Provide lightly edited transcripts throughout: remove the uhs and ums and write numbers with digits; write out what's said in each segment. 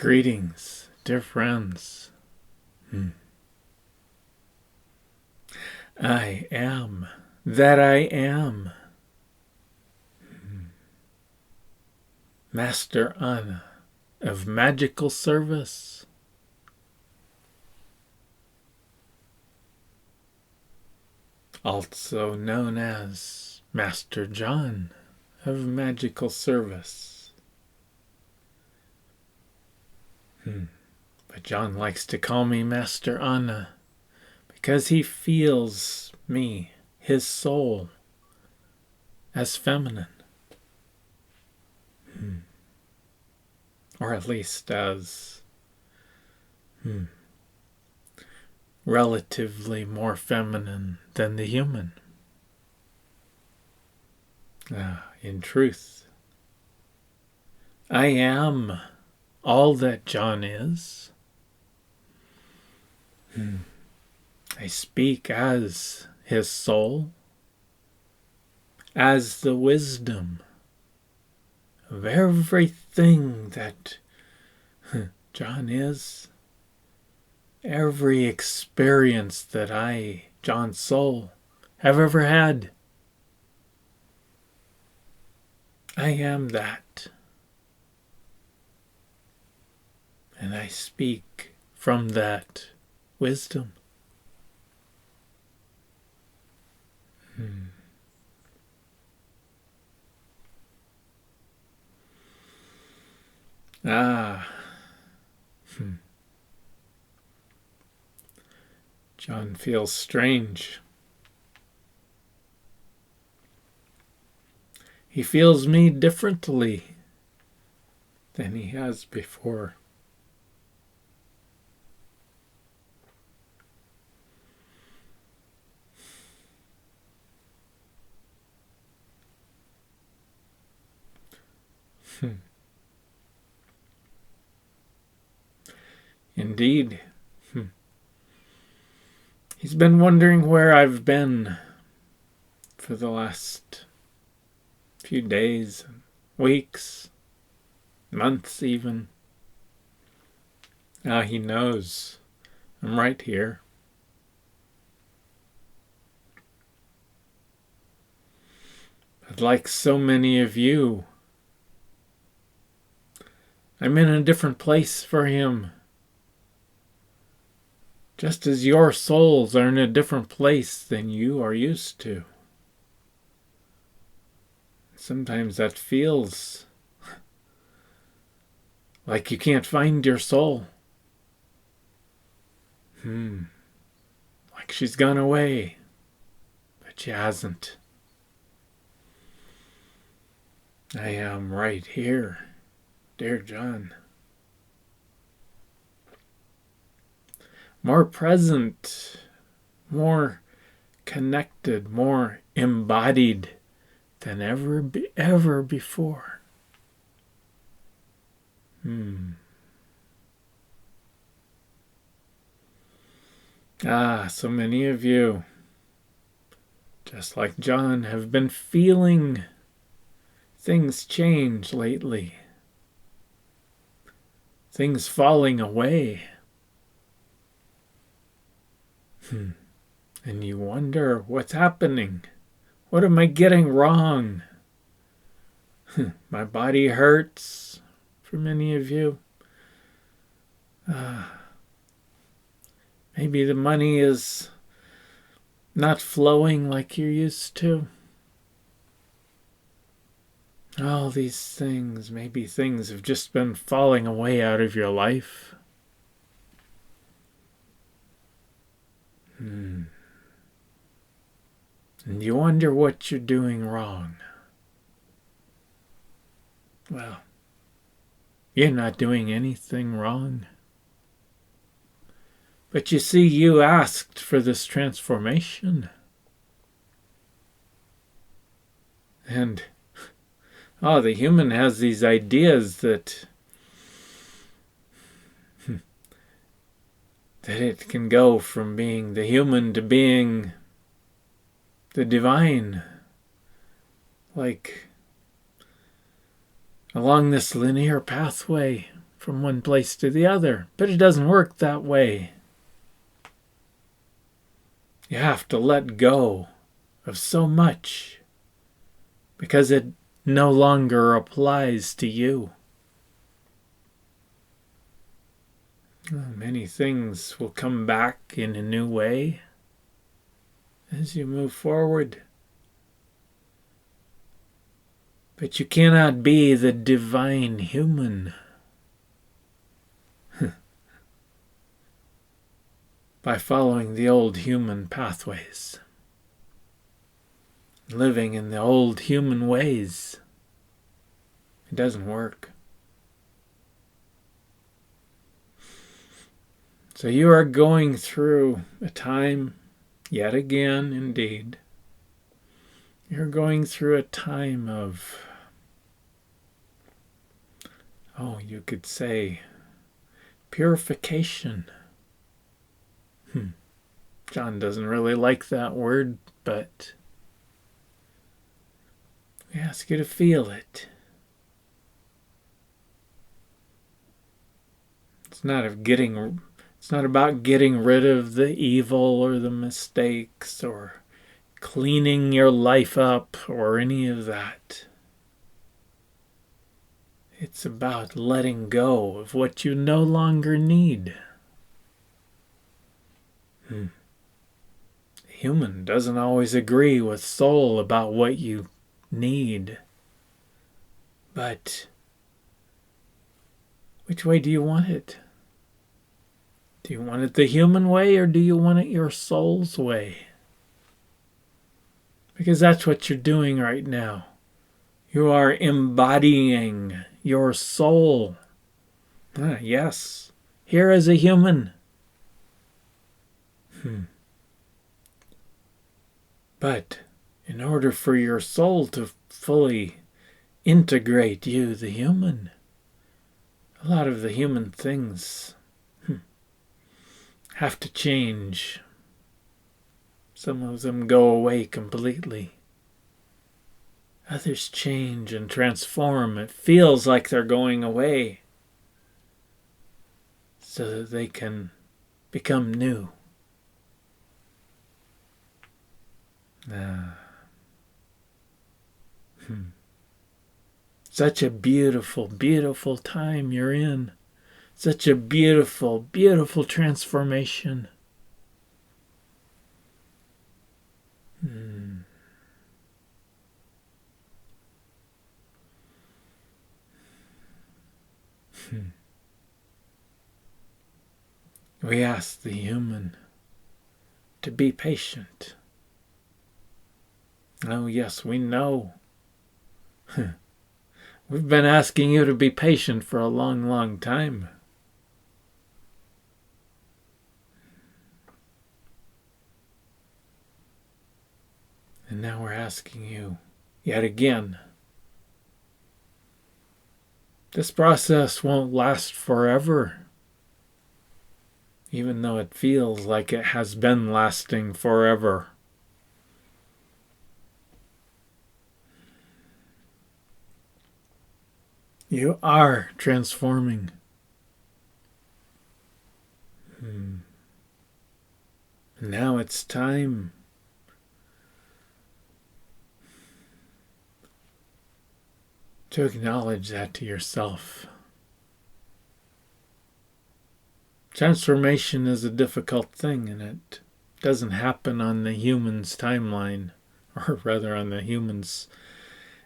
Greetings, dear friends. I am that I am. Master Anna of Magical Service. Also known as Master John of Magical Service. But John likes to call me Master Anna because he feels me, his soul, as feminine. Or at least as relatively more feminine than the human. In truth, I am all that John is. I speak as his soul, as the wisdom of everything that John is, every experience that I, John's soul, have ever had. I am that. And I speak from that wisdom. John feels strange. He feels me differently than he has before. Indeed. He's been wondering where I've been for the last few days, weeks, months even. Now he knows I'm right here. But like so many of you, I'm in a different place for him. Just as your souls are in a different place than you are used to. Sometimes that feels like you can't find your soul. Like she's gone away, but she hasn't. I am right here, dear John. More present, more connected, more embodied than ever before. So many of you, just like John, have been feeling things change lately. Things falling away. And you wonder what's happening. What am I getting wrong? My body hurts for many of you. Maybe the money is not flowing like you're used to. All these things, maybe things have just been falling away out of your life. And you wonder what you're doing wrong. Well, you're not doing anything wrong. But you see, you asked for this transformation. And, the human has these ideas that it can go from being the human to being the divine. Like along this linear pathway from one place to the other. But it doesn't work that way. You have to let go of so much because it no longer applies to you. Many things will come back in a new way as you move forward. But you cannot be the divine human by following the old human pathways, living in the old human ways. It doesn't work. So you are going through a time, yet again, indeed, you're going through a time of, you could say, purification. John doesn't really like that word, but we ask you to feel it. It's not about getting rid of the evil or the mistakes or cleaning your life up or any of that. It's about letting go of what you no longer need. Human doesn't always agree with soul about what you need. But which way do you want it? Do you want it the human way or do you want it your soul's way? Because that's what you're doing right now. You are embodying your soul. Yes, here as a human. But in order for your soul to fully integrate you, the human, a lot of the human things have to change. Some of them go away completely. Others change and transform. It feels like they're going away so that they can become new. Such a beautiful, beautiful time you're in. Such a beautiful, beautiful transformation. We ask the human to be patient. Oh, yes, we know. We've been asking you to be patient for a long, long time. And now we're asking you yet again. This process won't last forever, even though it feels like it has been lasting forever. You are transforming. Now it's time to acknowledge that to yourself. Transformation is a difficult thing, and it doesn't happen on the human's timeline, or rather on the human's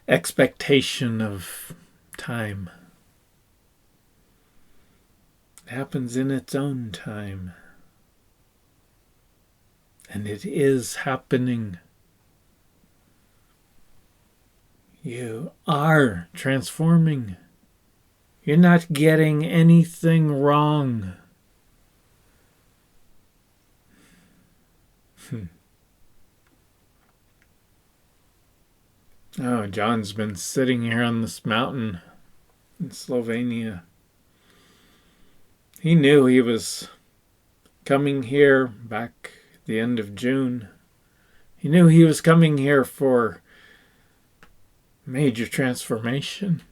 expectation of time. It happens in its own time. And it is happening. You are transforming. You're not getting anything wrong. Oh, John's been sitting here on this mountain in Slovenia. He knew he was coming here back at the end of June. He knew he was coming here for major transformation.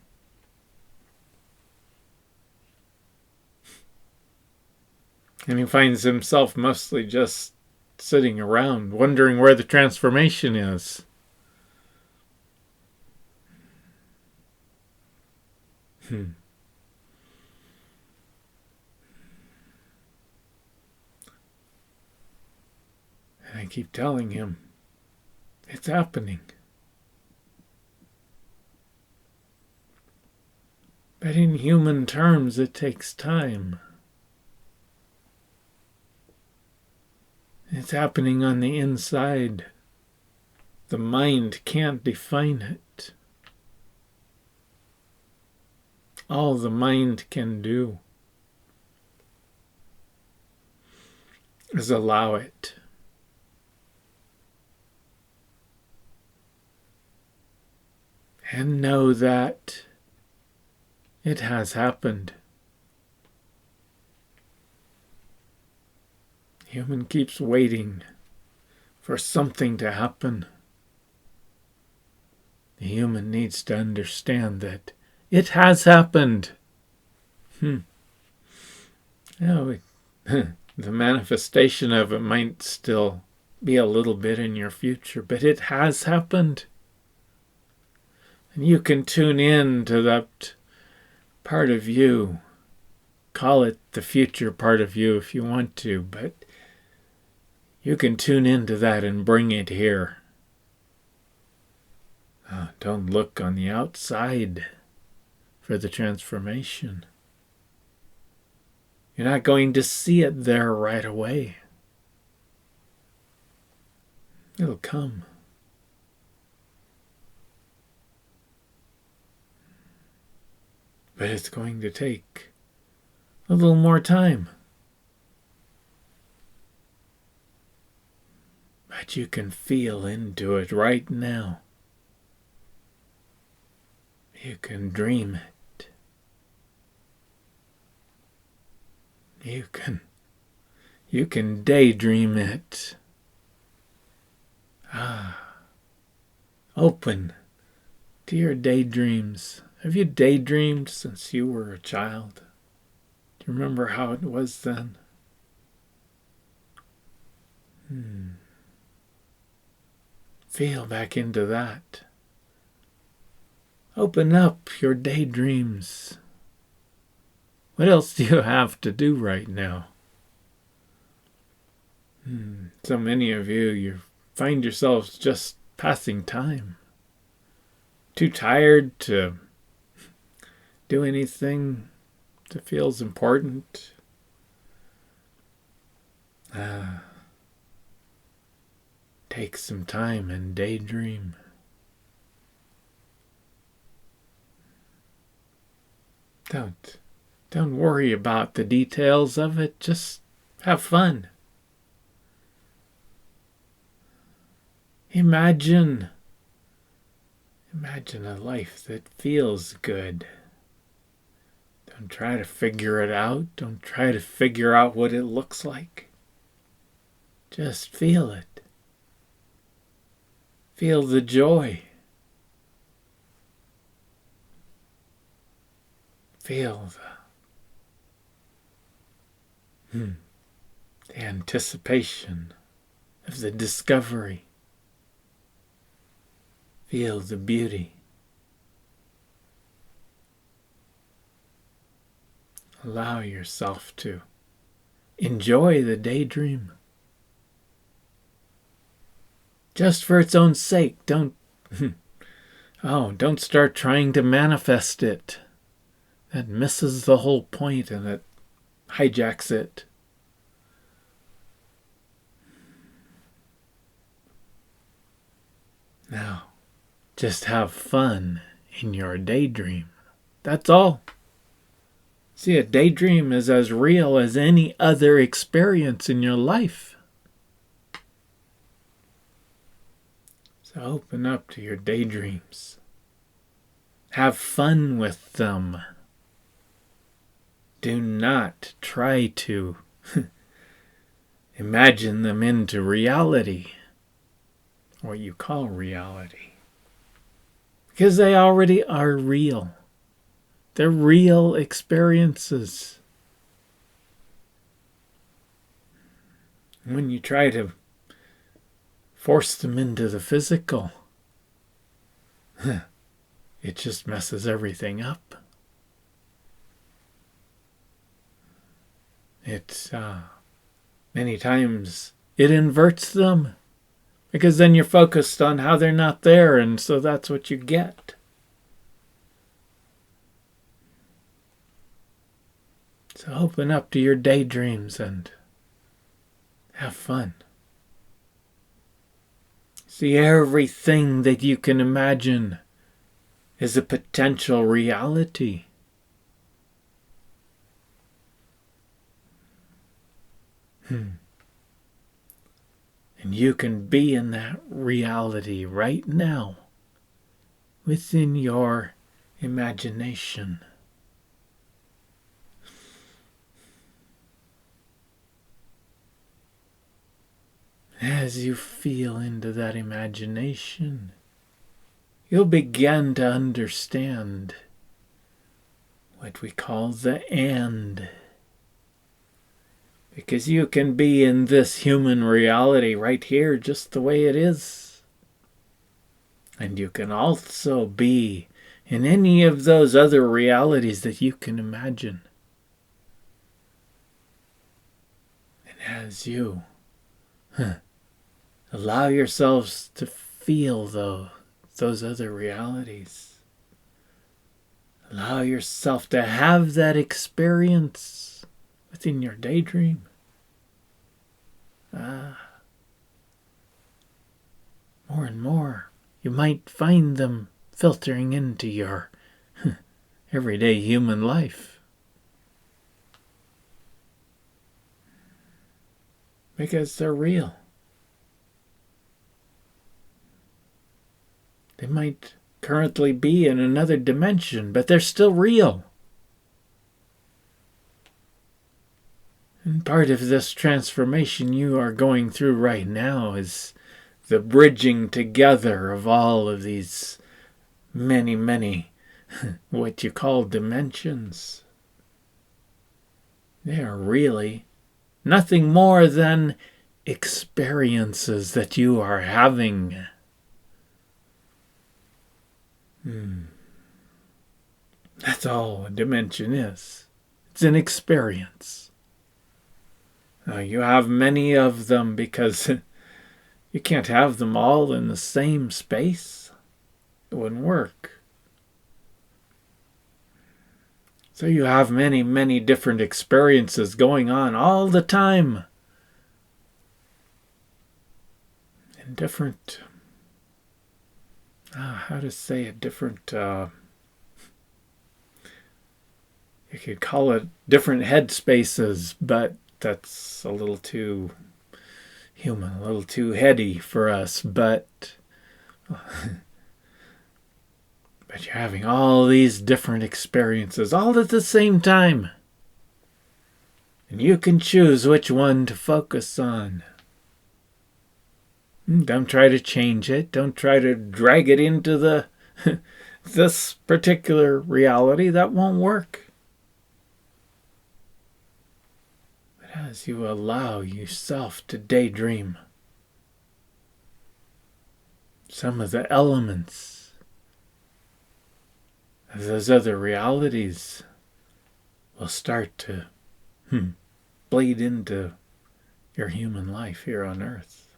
And he finds himself mostly just sitting around, wondering where the transformation is. And I keep telling him, it's happening. But in human terms, it takes time. It's happening on the inside. The mind can't define it. All the mind can do is allow it. And know that it has happened. Human keeps waiting for something to happen. The human needs to understand that it has happened. The manifestation of it might still be a little bit in your future, but it has happened. And you can tune in to that part of you. Call it the future part of you if you want to, but you can tune into that and bring it here. Don't look on the outside for the transformation. You're not going to see it there right away. It'll come. But it's going to take a little more time. But you can feel into it right now. You can dream it. You can daydream it. Open to your daydreams. Have you daydreamed since you were a child? Do you remember how it was then? Feel back into that. Open up your daydreams. What else do you have to do right now? So many of you find yourselves just passing time. Too tired to do anything that feels important. Take some time and daydream. Don't worry about the details of it. Just have fun. Imagine a life that feels good. Don't try to figure it out. Don't try to figure out what it looks like. Just feel it. Feel the joy. Feel the anticipation of the discovery. Feel the beauty. Allow yourself to enjoy the daydream. Just for its own sake. Don't start trying to manifest it. That misses the whole point and it hijacks it. Now, just have fun in your daydream. That's all. See, a daydream is as real as any other experience in your life. So open up to your daydreams. Have fun with them. Do not try to imagine them into reality, what you call reality, because they already are real. They're real experiences. When you try to force them into the physical, it just messes everything up. It's many times it inverts them, because then you're focused on how they're not there, and so that's what you get. So open up to your daydreams and have fun. See, everything that you can imagine is a potential reality. And you can be in that reality right now, within your imagination. As you feel into that imagination, you'll begin to understand what we call the end. Because you can be in this human reality right here just the way it is. And you can also be in any of those other realities that you can imagine. And as you allow yourselves to feel those other realities, allow yourself to have that experience within your daydream. More and more, you might find them filtering into your everyday human life. Because they're real. They might currently be in another dimension, but they're still real. And part of this transformation you are going through right now is the bridging together of all of these many, many, what you call dimensions. They are really nothing more than experiences that you are having. That's all a dimension is. It's an experience. Now, you have many of them because you can't have them all in the same space. It wouldn't work. So you have many, many different experiences going on all the time. In different, how to say it, different, you could call it different headspaces, but that's a little too human, a little too heady for us, but you're having all these different experiences all at the same time. And you can choose which one to focus on. Don't try to change it. Don't try to drag it into this particular reality. That won't work. As you allow yourself to daydream, some of the elements of those other realities will start to bleed into your human life here on Earth.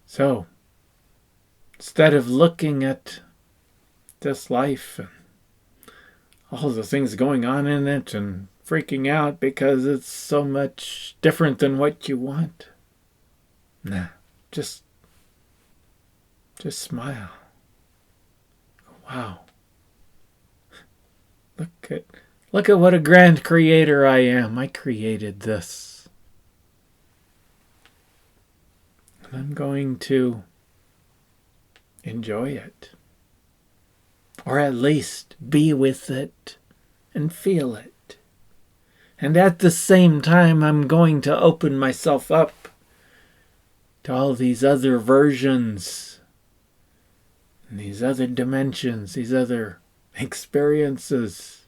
So, instead of looking at this life and all the things going on in it and freaking out because it's so much different than what you want. Nah, just smile. Wow. Look at what a grand creator I am. I created this. And I'm going to enjoy it. Or at least be with it and feel it. And at the same time, I'm going to open myself up to all these other versions, and these other dimensions, these other experiences.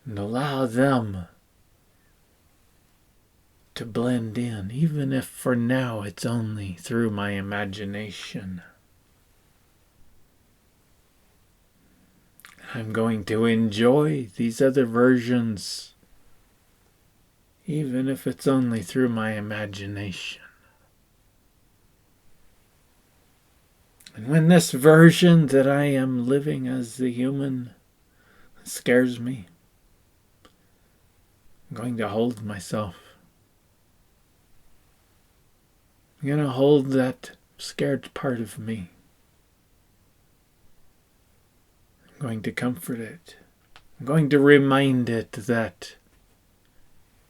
and allow them to blend in, even if for now it's only through my imagination. I'm going to enjoy these other versions, even if it's only through my imagination. And when this version that I am living as the human scares me, I'm going to hold myself. I'm going to hold that scared part of me. I'm going to comfort it. I'm going to remind it that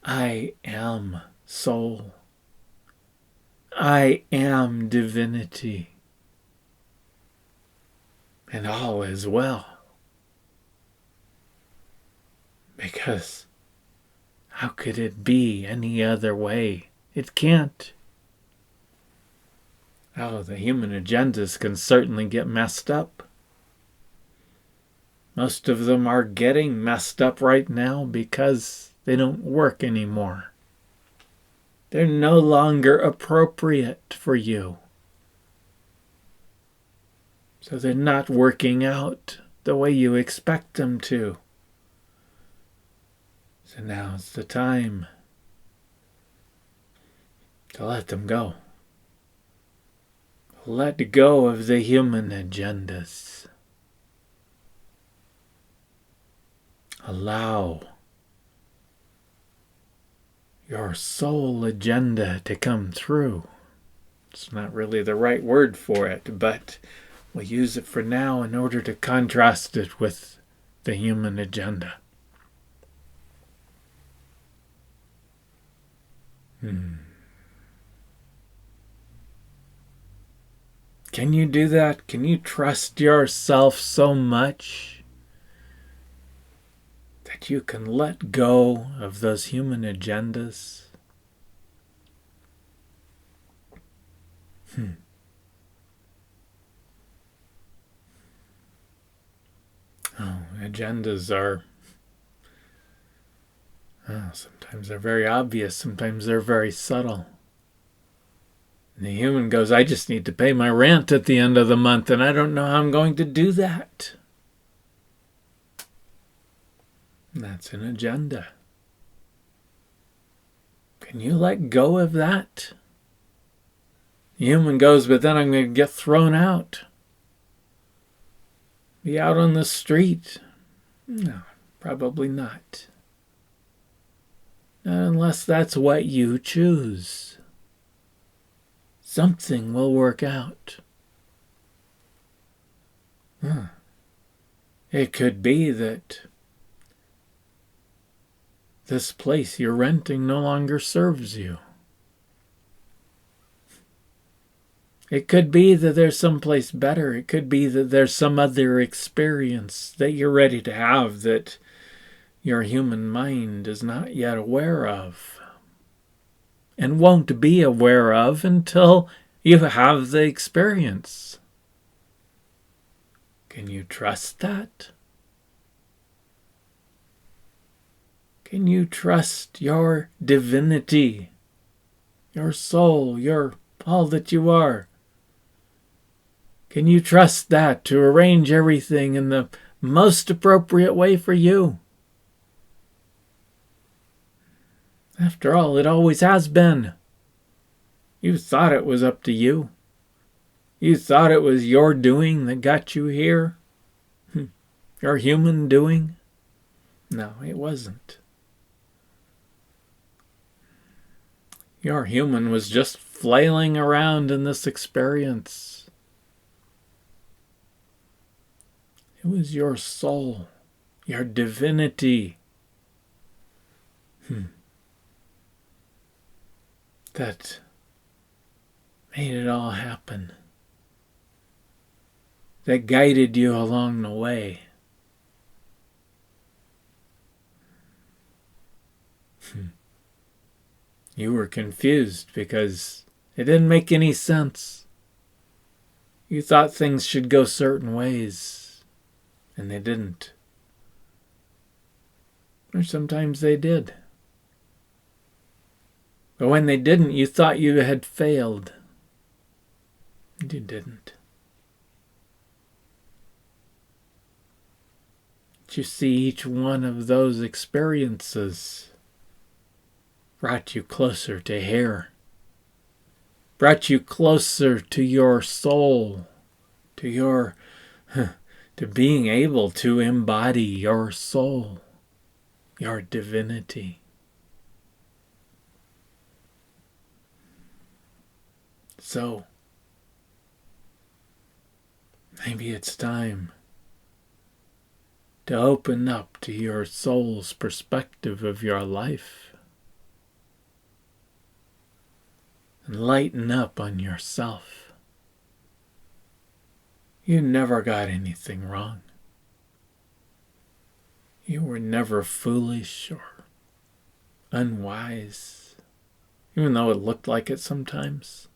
I am soul. I am divinity. And all is well. Because how could it be any other way? It can't. Oh, the human agendas can certainly get messed up. Most of them are getting messed up right now because they don't work anymore. They're no longer appropriate for you. So they're not working out the way you expect them to. So now's the time to let them go. Let go of the human agendas. Allow your soul agenda to come through. It's not really the right word for it, but we'll use it for now in order to contrast it with the human agenda. Can you do that? Can you trust yourself so much that you can let go of those human agendas? Oh, agendas are, sometimes they're very obvious, sometimes they're very subtle. And the human goes, I just need to pay my rent at the end of the month, and I don't know how I'm going to do that. And that's an agenda. Can you let go of that? The human goes, but then I'm going to get thrown out. Be out on the street. No, probably not. Not unless that's what you choose. Something will work out. It could be that this place you're renting no longer serves you. It could be that there's someplace better. It could be that there's some other experience that you're ready to have that your human mind is not yet aware of and won't be aware of until you have the experience. Can you trust that? Can you trust your divinity, your soul, your all that you are? Can you trust that to arrange everything in the most appropriate way for you? After all, it always has been. You thought it was up to you. You thought it was your doing that got you here. Your human doing. No, it wasn't. Your human was just flailing around in this experience. It was your soul, your divinity, that made it all happen, that guided you along the way. You were confused because it didn't make any sense. You thought things should go certain ways, and they didn't. Or sometimes they did. But when they didn't, you thought you had failed. And you didn't. But you see, each one of those experiences brought you closer to here. Brought you closer to your soul, to being able to embody your soul, your divinity. So, maybe it's time to open up to your soul's perspective of your life and lighten up on yourself. You never got anything wrong. You were never foolish or unwise, even though it looked like it sometimes.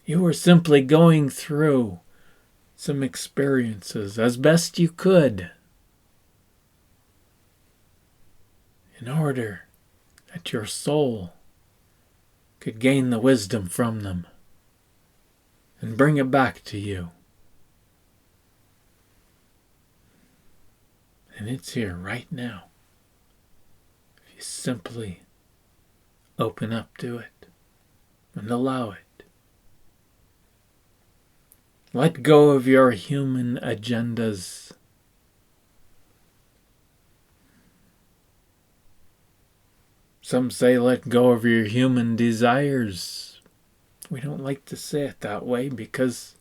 You were simply going through some experiences as best you could in order that your soul could gain the wisdom from them and bring it back to you. And it's here right now. If you simply open up to it and allow it. Let go of your human agendas. Some say let go of your human desires. We don't like to say it that way because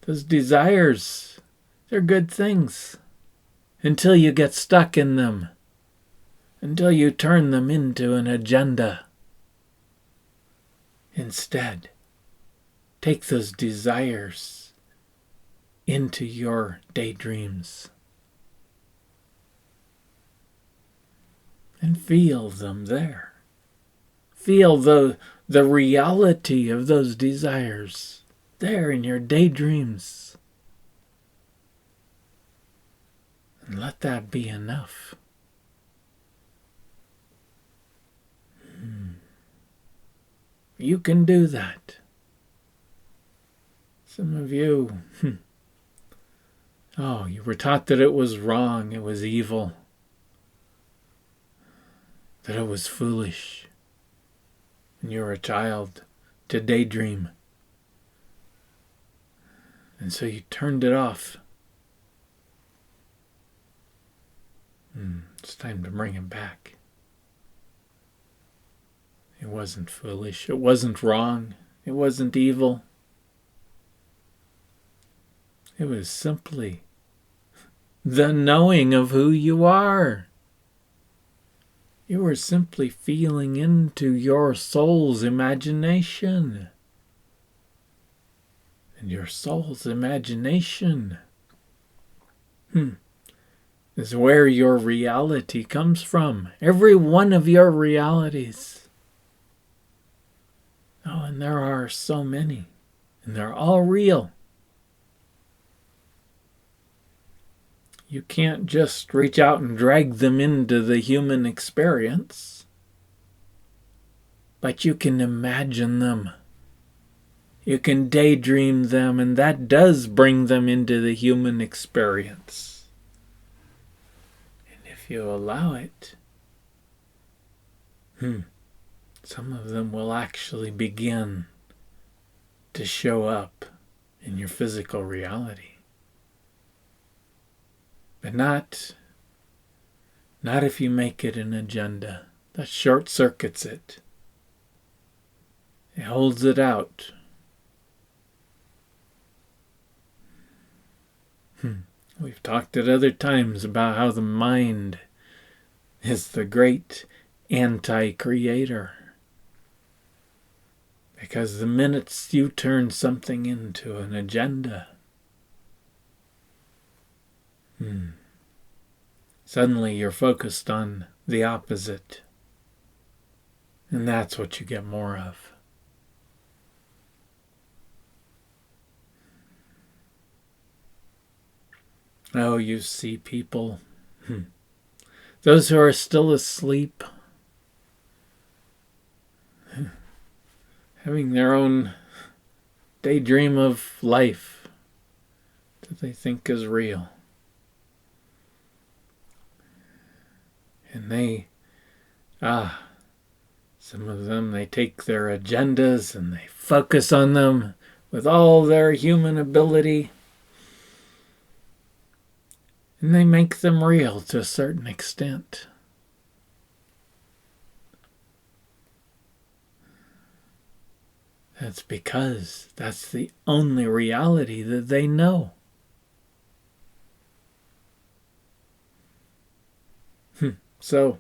those desires, they're good things until you get stuck in them, until you turn them into an agenda. Instead, take those desires into your daydreams and feel them there. Feel the reality of those desires there in your daydreams. And let that be enough. You can do that. Some of you, you were taught that it was wrong, it was evil, that it was foolish, when you were a child, to daydream. And so you turned it off. It's time to bring it back. It wasn't foolish, it wasn't wrong, it wasn't evil. It was simply the knowing of who you are. You were simply feeling into your soul's imagination. And your soul's imagination is where your reality comes from. Every one of your realities. Oh, and there are so many. And they're all real. You can't just reach out and drag them into the human experience, but you can imagine them. You can daydream them, and that does bring them into the human experience. And if you allow it, some of them will actually begin to show up in your physical reality. But not if you make it an agenda. That short circuits it. It holds it out. We've talked at other times about how the mind is the great anti-creator. Because the minute you turn something into an agenda, suddenly you're focused on the opposite. And that's what you get more of. Oh, you see people, those who are still asleep, having their own daydream of life that they think is real. And some of them, they take their agendas and they focus on them with all their human ability. And they make them real to a certain extent. That's because that's the only reality that they know. So,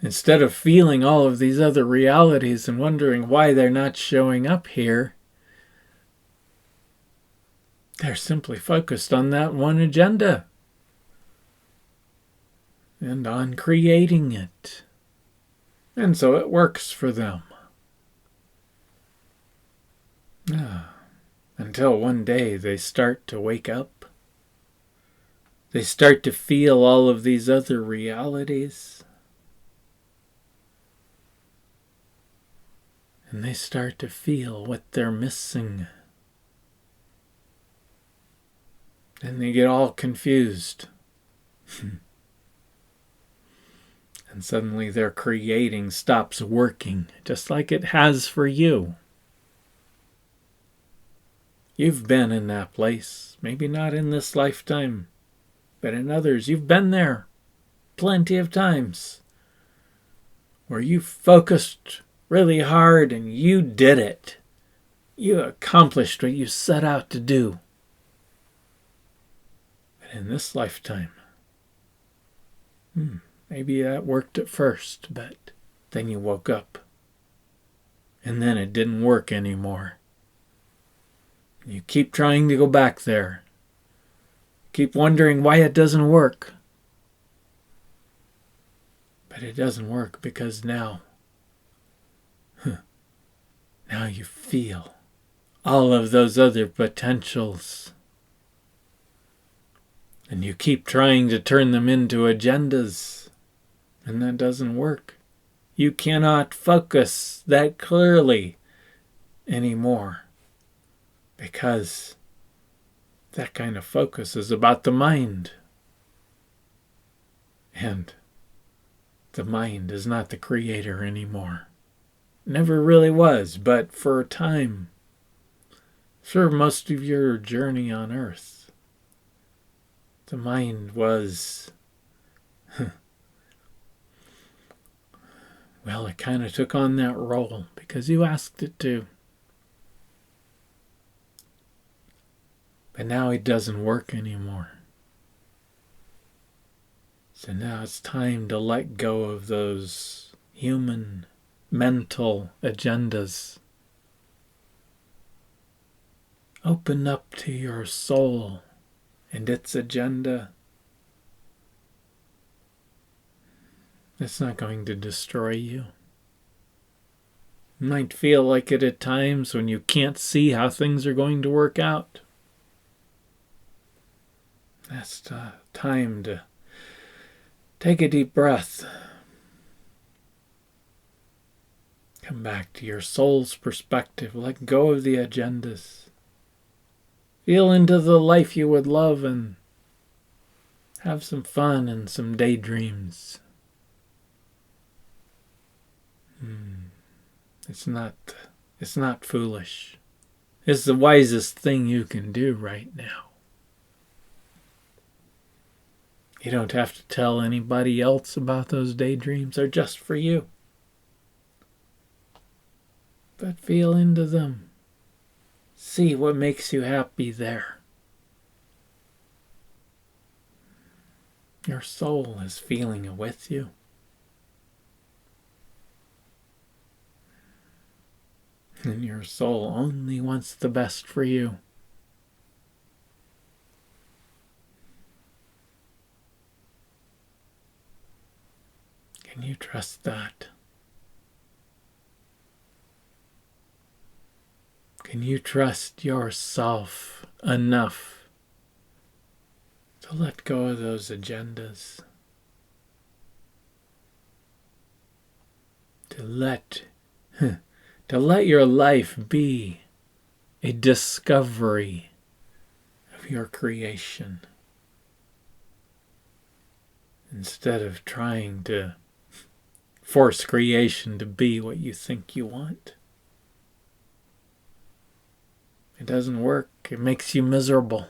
instead of feeling all of these other realities and wondering why they're not showing up here, they're simply focused on that one agenda and on creating it. And so it works for them. Until one day they start to wake up. They start to feel all of these other realities. And they start to feel what they're missing. And they get all confused. And suddenly their creating stops working, just like it has for you. You've been in that place, maybe not in this lifetime, but in others. You've been there plenty of times where you focused really hard and you did it. You accomplished what you set out to do. But in this lifetime, maybe that worked at first, but then you woke up and then it didn't work anymore. You keep trying to go back there. Keep wondering why it doesn't work. But it doesn't work because now you feel all of those other potentials. And you keep trying to turn them into agendas. And that doesn't work. You cannot focus that clearly anymore. Because that kind of focus is about the mind. And the mind is not the creator anymore. Never really was, but for a time, for most of your journey on Earth, the mind was, well, it kind of took on that role because you asked it to. But now it doesn't work anymore. So now it's time to let go of those human, mental agendas. Open up to your soul and its agenda. It's not going to destroy you. It might feel like it at times when you can't see how things are going to work out. That's the time to take a deep breath. Come back to your soul's perspective. Let go of the agendas. Feel into the life you would love and have some fun and some daydreams. It's not foolish. It's the wisest thing you can do right now. You don't have to tell anybody else about those daydreams. They're just for you. But feel into them. See what makes you happy there. Your soul is feeling it with you. And your soul only wants the best for you. Can you trust that? Can you trust yourself enough To let go of those agendas. To let your life be a discovery of your creation, instead of trying to force creation to be what you think you want. It doesn't work. It makes you miserable.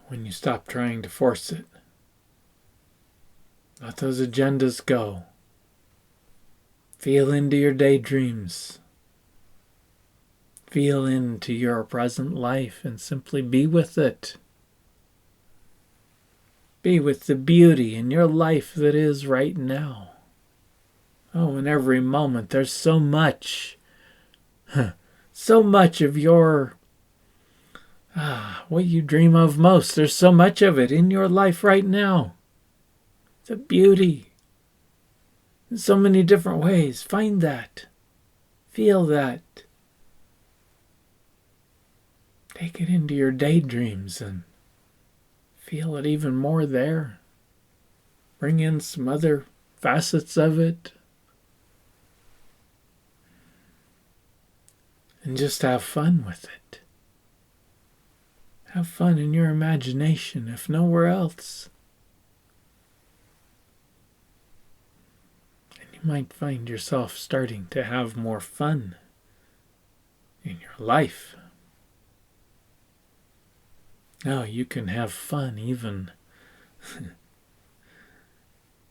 When you stop trying to force it, let those agendas go. Feel into your daydreams. Feel into your present life and simply be with it. Be with the beauty in your life that is right now. Oh, in every moment there's so much of your, what you dream of most. There's so much of it in your life right now. The beauty. In so many different ways. Find that. Feel that. Take it into your daydreams and feel it even more there. Bring in some other facets of it. And just have fun with it. Have fun in your imagination, if nowhere else. And you might find yourself starting to have more fun in your life. Now you can have fun even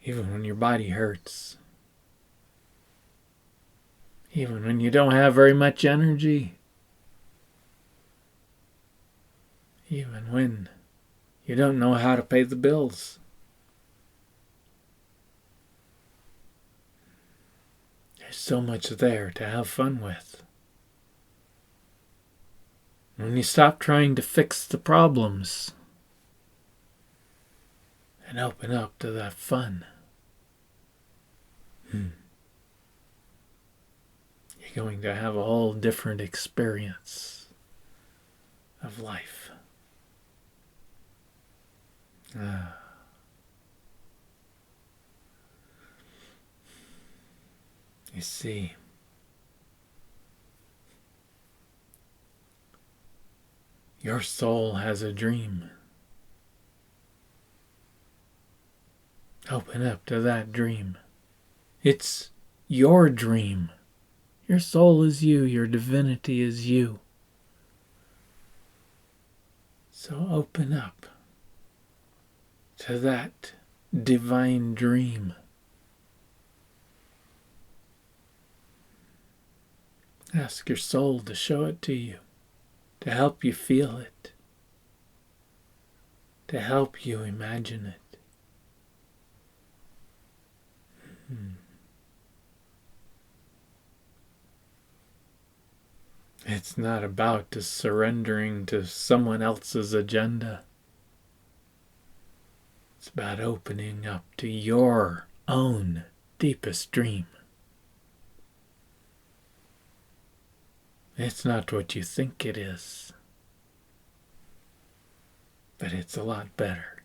when your body hurts. Even when you don't have very much energy. Even when you don't know how to pay the bills. There's so much there to have fun with. When you stop trying to fix the problems and open up to that fun, you're going to have a whole different experience of life. You see, your soul has a dream. Open up to that dream. It's your dream. Your soul is you. Your divinity is you. So open up to that divine dream. Ask your soul to show it to you, to help you feel it, to help you imagine it. It's not about just surrendering to someone else's agenda. It's about opening up to your own deepest dream. It's not what you think it is, but it's a lot better.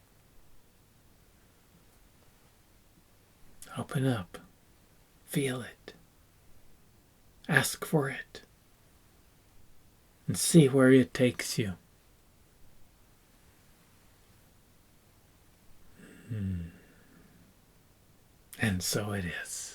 Open up. Feel it. Ask for it. And see where it takes you. And so it is.